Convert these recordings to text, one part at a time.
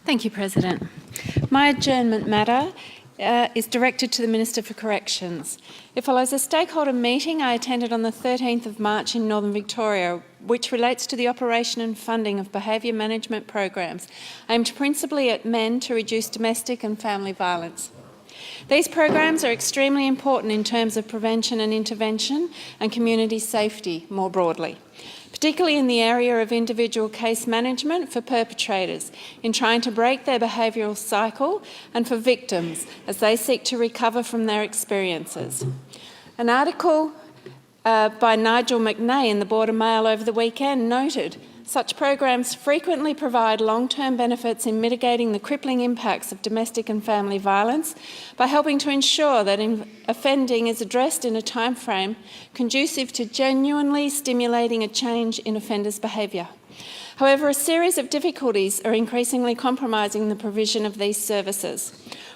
Thank you, President. My adjournment matter is directed to the Minister for Corrections. It follows a stakeholder meeting I attended on the 13th of March in Northern Victoria, which relates to the operation and funding of behaviour management programs aimed principally at men to reduce domestic and family violence. These programs are extremely important in terms of prevention and intervention and community safety more broadly, particularly in the area of individual case management for perpetrators in trying to break their behavioural cycle and for victims as they seek to recover from their experiences. An article by Nigel McNay in the Border Mail over the weekend noted such programs frequently provide long-term benefits in mitigating the crippling impacts of domestic and family violence by helping to ensure that offending is addressed in a timeframe conducive to genuinely stimulating a change in offenders' behaviour. However, a series of difficulties are increasingly compromising the provision of these services.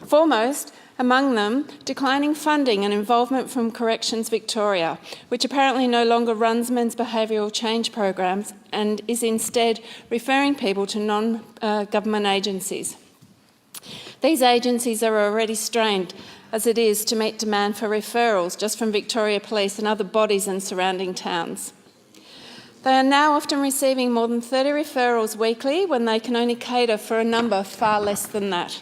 Foremost, among them, declining funding and involvement from Corrections Victoria, which apparently no longer runs men's behavioural change programs and is instead referring people to non-government agencies. These agencies are already strained as it is to meet demand for referrals just from Victoria Police and other bodies in surrounding towns. They are now often receiving more than 30 referrals weekly when they can only cater for a number far less than that.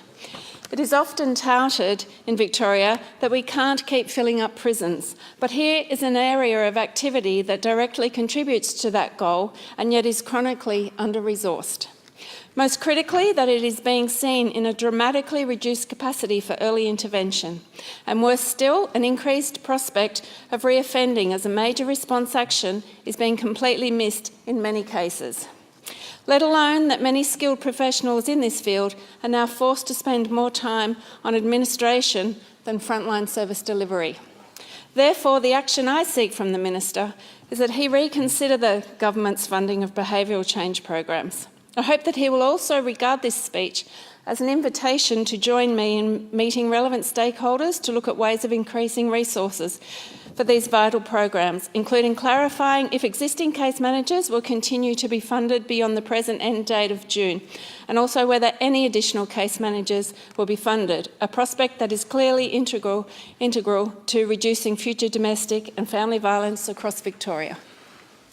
It is often touted in Victoria that we can't keep filling up prisons, but here is an area of activity that directly contributes to that goal and yet is chronically under-resourced. Most critically, that it is being seen in a dramatically reduced capacity for early intervention, and worse still, an increased prospect of reoffending as a major response action is being completely missed in many cases. Let alone that many skilled professionals in this field are now forced to spend more time on administration than frontline service delivery. Therefore, the action I seek from the Minister is that he reconsider the government's funding of behavioural change programs. I hope that he will also regard this speech as an invitation to join me in meeting relevant stakeholders to look at ways of increasing resources for these vital programs, including clarifying if existing case managers will continue to be funded beyond the present end date of June, and also whether any additional case managers will be funded, a prospect that is clearly integral to reducing future domestic and family violence across Victoria.